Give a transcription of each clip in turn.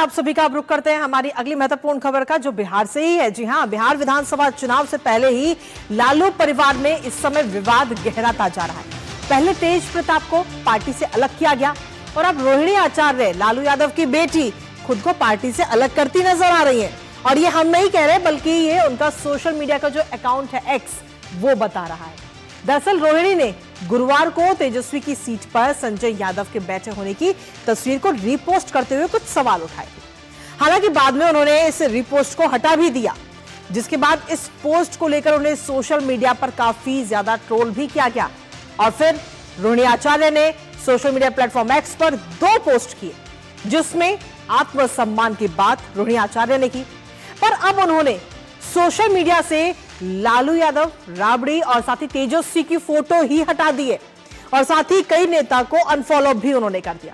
आप सभी का अब रुख करते हैं हमारी अगली महत्वपूर्ण खबर का, जो बिहार से ही है। जी हां, बिहार विधानसभा चुनाव से पहले ही लालू परिवार में इस समय विवाद गहराता जा रहा है। पहले तेज प्रताप को पार्टी से अलग किया गया और अब रोहिणी आचार्य, लालू यादव की बेटी, खुद को पार्टी से अलग करती नजर आ रही है। और ये हम नहीं कह रहे, बल्कि ये उनका सोशल मीडिया का जो अकाउंट है एक्स, वो बता रहा है। दरअसल रोहिणी ने गुरुवार को तेजस्वी की सीट पर संजय यादव के बैठे होने की तस्वीर को रीपोस्ट करते हुए कुछ सवाल उठाए थे। हालांकि बाद में उन्होंने इस रीपोस्ट को हटा भी दिया, जिसके बाद इस पोस्ट को लेकर उन्हें सोशल मीडिया पर काफी ज्यादा ट्रोल भी किया गया। और फिर रोहिणी आचार्य ने सोशल मीडिया प्लेटफॉर्म एक्स पर 2 पोस्ट किए, जिसमें आत्मसम्मान की बात रोहिणी आचार्य ने की। पर अब उन्होंने सोशल मीडिया से लालू यादव, राबड़ी और साथ ही तेजस्वी की फोटो ही हटा दी है और साथ ही कई नेता को अनफॉलो भी उन्होंने कर दिया।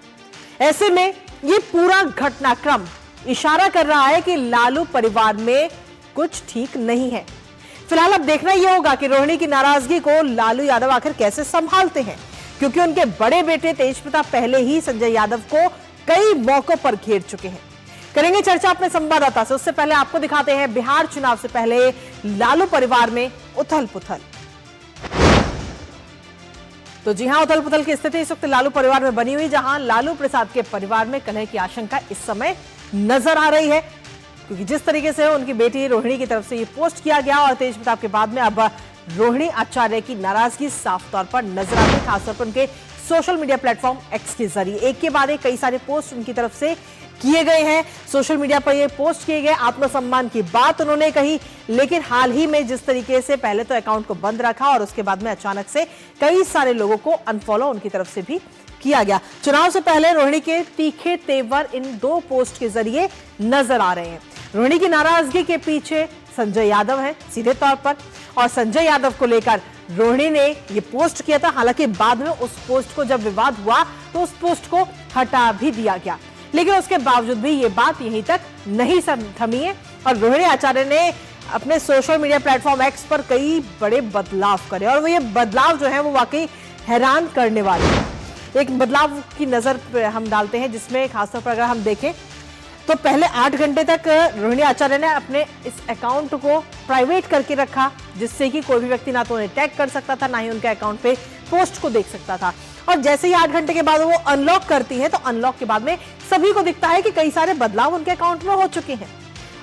ऐसे में ये पूरा घटनाक्रम इशारा कर रहा है कि लालू परिवार में कुछ ठीक नहीं है। फिलहाल अब देखना यह होगा कि रोहिणी की नाराजगी को लालू यादव आखिर कैसे संभालते हैं, क्योंकि उनके बड़े बेटे तेज प्रताप पहले ही संजय यादव को कई मौकों पर घेर चुके हैं। करेंगे चर्चा अपने संवाददाता से। उससे पहले आपको दिखाते हैं बिहार चुनाव से पहले लालू परिवार में उथल पुथल। तो जी हां, उथल पुथल की स्थिति इस वक्त लालू परिवार में बनी हुई, जहां लालू प्रसाद के परिवार में कलह की आशंका इस समय नजर आ रही है, क्योंकि जिस तरीके से उनकी बेटी रोहिणी की तरफ से ये पोस्ट किया गया और तेज प्रताप के बाद में अब रोहिणी आचार्य की नाराजगी साफ तौर पर नजर आती है, खासतौर पर उनके सोशल मीडिया प्लेटफॉर्म एक्स के जरिए। एक के बाद एक कई सारे पोस्ट उनकी तरफ से किए गए हैं। सोशल मीडिया पर ये पोस्ट किए गए, आत्मसम्मान की बात उन्होंने कही, लेकिन हाल ही में जिस तरीके से पहले तो अकाउंट को बंद रखा और उसके बाद में अचानक से कई सारे लोगों को अनफॉलो उनकी तरफ से भी किया गया। चुनाव से पहले रोहिणी के तीखे तेवर इन 2 पोस्ट के जरिए नजर आ रहे हैं। रोहिणी की नाराजगी के पीछे संजय यादव है सीधे तौर पर, और संजय यादव को लेकर रोहिणी ने ये पोस्ट किया था। हालांकि बाद में उस पोस्ट को जब विवाद हुआ तो उस पोस्ट को हटा भी दिया गया, लेकिन उसके बावजूद भी ये बात यहीं तक नहीं थमी है और रोहिणी आचार्य ने अपने सोशल मीडिया प्लेटफॉर्म एक्स पर कई बड़े बदलाव करे, और वो ये बदलाव जो है वो वाकई हैरान करने वाले हैं। एक बदलाव की नजर हम डालते हैं, जिसमें खासतौर पर अगर हम देखें तो पहले 8 घंटे तक रोहिणी आचार्य ने अपने इस अकाउंट को प्राइवेट करके रखा, जिससे कि कोई भी व्यक्ति ना तो उन्हें टैग कर सकता था, ना ही उनके अकाउंट पे पोस्ट को देख सकता था। और जैसे ही 8 घंटे के बाद वो अनलॉक करती हैं, तो अनलॉक के बाद में सभी को दिखता है कि कई सारे बदलाव उनके अकाउंट में हो चुके हैं।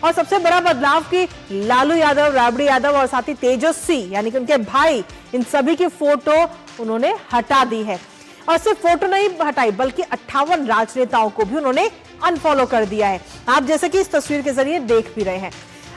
और सबसे बड़ा बदलाव कि लालू यादव, राबड़ी यादव और साथ ही तेजस्वी यानी कि उनके भाई, इन सभी की फोटो उन्होंने हटा दी है। और सिर्फ फोटो नहीं हटाई, बल्कि 58 राजनेताओं को भी उन्होंने अनफॉलो कर दिया है। आप जैसे कि इस तस्वीर के जरिए देख भी रहे हैं।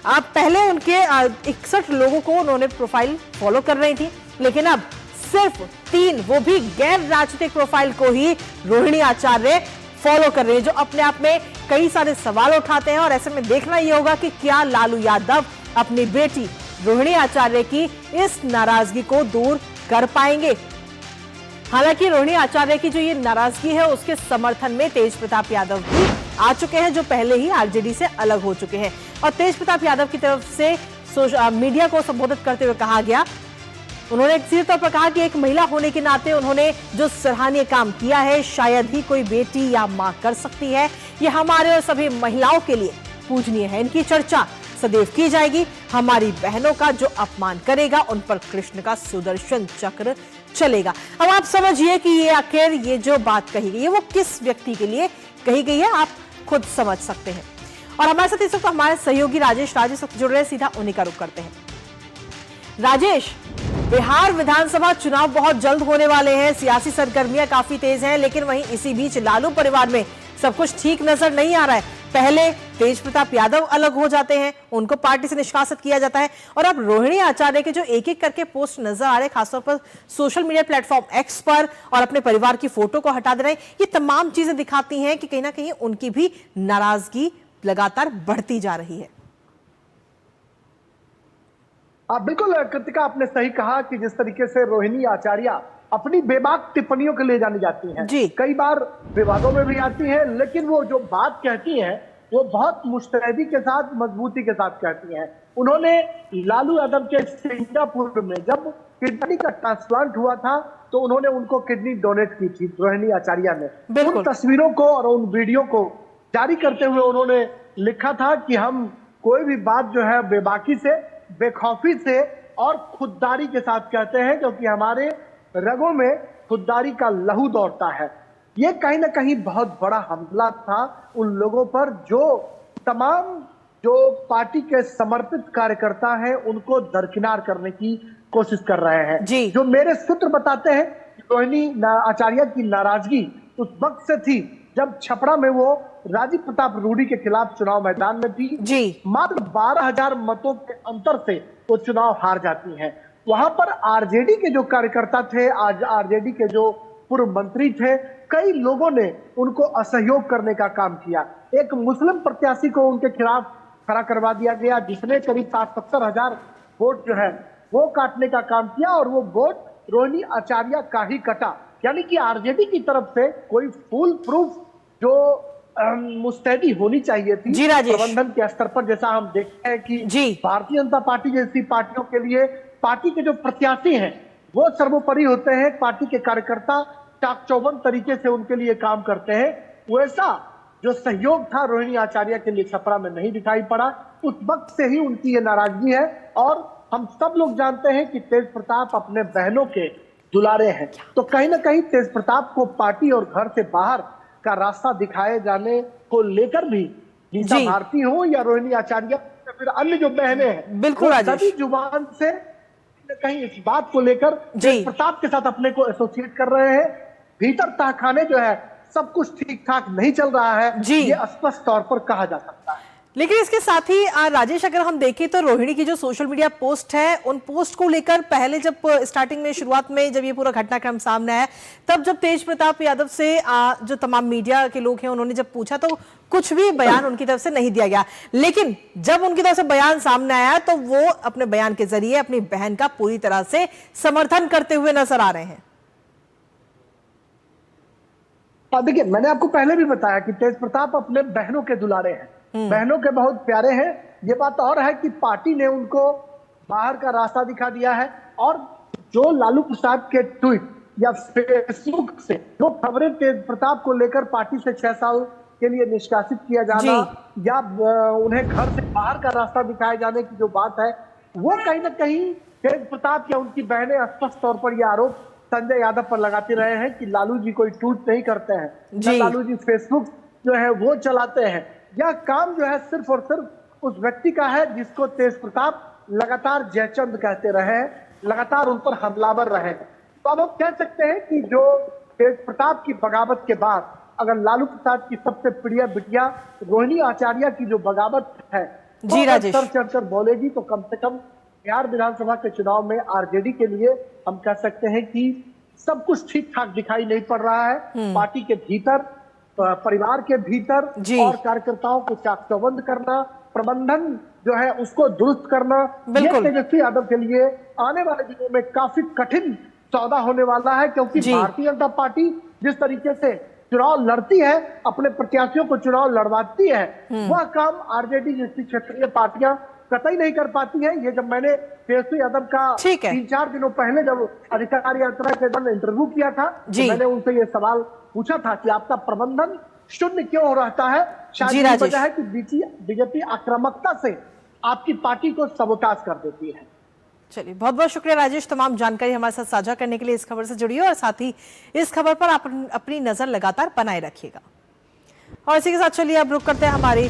आप पहले उनके 61 लोगों को उन्होंने प्रोफाइल फॉलो कर रही थी, लेकिन अब सिर्फ 3, वो भी गैर राजनीतिक प्रोफाइल को ही रोहिणी आचार्य फॉलो कर रहे हैं, जो अपने आप में कई सारे सवाल उठाते हैं। और ऐसे में देखना यह होगा कि क्या लालू यादव अपनी बेटी रोहिणी आचार्य की इस नाराजगी को दूर कर पाएंगे। हालांकि रोहिणी आचार्य की जो ये नाराजगी है, उसके समर्थन में तेज प्रताप यादव भी आ चुके हैं, जो पहले ही आरजेडी से अलग हो चुके हैं। और तेज प्रताप यादव की तरफ से मीडिया को संबोधित करते हुए कहा गया, उन्होंने सीधे तौर पर कहा कि एक महिला होने के नाते उन्होंने जो सराहनीय काम किया है, शायद ही कोई बेटी या मां कर सकती है। ये हमारे और सभी महिलाओं के लिए पूजनीय है। इनकी चर्चा सदैव की जाएगी। हमारी बहनों का जो अपमान करेगा, उन पर कृष्ण का सुदर्शन चक्र चलेगा। अब आप समझिए कि ये आखिर ये जो बात कही गई है, वो किस व्यक्ति के लिए कही गई है, आप खुद समझ सकते हैं। और हमारे साथ इस वक्त हमारे सहयोगी राजेश जुड़ रहे हैं, सीधा उन्हीं का रुख करते हैं। राजेश, बिहार विधानसभा चुनाव बहुत जल्द होने वाले हैं, सियासी सरगर्मियां काफी तेज हैं, लेकिन वहीं इसी बीच लालू परिवार में सब कुछ ठीक नजर नहीं आ रहा है। पहले तेज प्रताप यादव अलग हो जाते हैं, उनको पार्टी से निष्कासित किया जाता है, और अब रोहिणी आचार्य के जो एक एक करके पोस्ट नजर आ रहे हैं, खासतौर पर सोशल मीडिया प्लेटफॉर्म एक्स पर, और अपने परिवार की फोटो को हटा दे रहे हैं। ये तमाम चीजें दिखाती हैं कि कहीं ना कहीं उनकी भी नाराजगी लगातार बढ़ती जा रही है। बिल्कुल कृतिका, आपने सही कहा कि जिस तरीके से रोहिणी आचार्य अपनी बेबाक टिप्पणियों के लिए जानी जाती हैं, कई बार विवादों में भी आती हैं, लेकिन वो जो बात कहती हैं वो बहुत मुस्तैदी के साथ, मजबूती के साथ कहती हैं। उन्होंने लालू यादव के सिंगापुर में जब किडनी का ट्रांसप्लांट हुआ था, तो उन्होंने उनको किडनी डोनेट की थी रोहिणी आचार्य ने। उन तस्वीरों को और उन वीडियो को जारी करते हुए उन्होंने लिखा था कि हम कोई भी बात जो है बेबाकी से, बेखौफी से और खुददारी के साथ कहते हैं, क्योंकि हमारे रगों में खुददारी का लहू दौड़ता है। ये कहीं ना कहीं बहुत बड़ा हमला था उन लोगों पर जो तमाम जो पार्टी के समर्पित कार्यकर्ता हैं उनको दरकिनार करने की कोशिश कर रहे हैं। जो मेरे सूत्र बताते हैं, रोहिणी आचार्य की नाराजगी उस वक्त से थी जब छपरा में वो राजीव प्रताप रूडी के खिलाफ चुनाव मैदान में थी। मात्र 12,000 मतों के अंतर से वो चुनाव हार जाती हैं। वहां पर आरजेडी के जो कार्यकर्ता थे, आज आरजेडी के जो पूर्व मंत्री थे, कई लोगों ने उनको असहयोग करने का काम किया। एक मुस्लिम प्रत्याशी को उनके खिलाफ खड़ा करवा दिया गया, जिसने करीब 60-70 हजार वोट जो है वो काटने का काम किया, और वो वोट रोहिणी आचार्य का ही कटा। यानी कि आरजेडी की तरफ से कोई फुल प्रूफ जो मुस्तैदी होनी चाहिए थी प्रबंधन के स्तर पर, जैसा हम देखते हैं कि भारतीय जनता पार्टी जैसी पार्टियों के लिए पार्टी के जो प्रत्याशी हैं वो सर्वोपरि होते हैं, पार्टी के कार्यकर्ता चाक चौबंद तरीके से उनके लिए काम करते हैं। वैसा जो सहयोग था रोहिणी आचार्य के लिए छपरा में नहीं दिखाई पड़ा। उस वक्त से ही उनकी ये नाराजगी है, और हम सब लोग जानते हैं कि तेज प्रताप अपने बहनों के दुलारे हैं, तो कहीं ना कहीं तेज प्रताप को पार्टी और घर से बाहर का रास्ता दिखाए जाने को लेकर भी नीता भारती हो या रोहिणी आचार्य या फिर अन्य जो बहनें हैं, बिल्कुल सभी जुबान से कहीं इस बात को लेकर तेज प्रताप के साथ अपने को एसोसिएट कर रहे हैं। भीतर तहखाने जो है सब कुछ ठीक ठाक नहीं चल रहा है, ये स्पष्ट तौर पर कहा जा सकता है। लेकिन इसके साथ ही राजेश, अगर हम देखें तो रोहिणी की जो सोशल मीडिया पोस्ट है, उन पोस्ट को लेकर पहले जब स्टार्टिंग में, शुरुआत में जब ये पूरा घटनाक्रम सामने आया, तब जब तेज प्रताप यादव से जो तमाम मीडिया के लोग हैं उन्होंने जब पूछा तो कुछ भी बयान उनकी तरफ से नहीं दिया गया। लेकिन जब उनकी तरफ से बयान सामने आया तो वो अपने बयान के जरिए अपनी बहन का पूरी तरह से समर्थन करते हुए नजर आ रहे हैं। देखिए, मैंने आपको पहले भी बताया कि तेज प्रताप अपने बहनों के दुलारे हैं, बहनों के बहुत प्यारे हैं। ये बात और है कि पार्टी ने उनको बाहर का रास्ता दिखा दिया है, और जो लालू प्रसाद के ट्वीट या फेसबुक से जो खबरें तेज प्रताप को लेकर पार्टी से 6 साल के लिए निष्कासित किया जाना या उन्हें घर से बाहर का रास्ता दिखाए जाने की जो बात है, वो कहीं ना कहीं तेज प्रताप या उनकी बहनें स्पष्ट तौर पर यह आरोप संजय यादव पर लगाते रहे हैं कि लालू जी कोई ट्वीट नहीं करते हैं, लालू जी फेसबुक जो है वो चलाते हैं। यह काम जो है सिर्फ और सिर्फ उस व्यक्ति का है जिसको तेज प्रताप लगातार जयचंद कहते रहे, लगातार उन पर हमलावर रहे। तो अब हम कह सकते हैं कि जो तेज प्रताप की बगावत के बाद अगर लालू प्रसाद की सबसे प्रिय बिटिया रोहिणी आचार्य की जो बगावत है सर चढ़कर बोलेगी, तो कम से कम बिहार विधानसभा के चुनाव में आरजेडी के लिए हम कह सकते हैं कि सब कुछ ठीक ठाक दिखाई नहीं पड़ रहा है। पार्टी के भीतर, परिवार के भीतर और कार्यकर्ताओं को चाक चौबंद करना, प्रबंधन जो है उसको दुरुस्त करना, ये तेजस्वी यादव के लिए आने वाले दिनों में काफी कठिन सौदा होने वाला है, क्योंकि भारतीय जनता पार्टी जिस तरीके से चुनाव लड़ती है, अपने प्रत्याशियों को चुनाव लड़वाती है, वह काम आरजेडी जैसी क्षेत्रीय पार्टियां कतई नहीं कर पाती है। ये जब मैंने तेजस्वी यादव का 3-4 दिनों पहले जब अधिकार यात्रा के दौरान इंटरव्यू किया था, तो मैंने उनसे ये सवाल पूछा था कि आपका प्रबंधन शून्य क्यों हो रहता है। शायद वजह है कि बीजेपी आक्रामकता से आपकी पार्टी को सबोटाज कर देती है। चलिए, बहुत बहुत शुक्रिया राजेश, तमाम जानकारी हमारे साथ साझा करने के लिए। इस खबर से जुड़िए और साथ ही इस खबर पर आप अपनी नजर लगातार बनाए रखिएगा। और इसी के साथ चलिए अब रुक करते हैं हमारी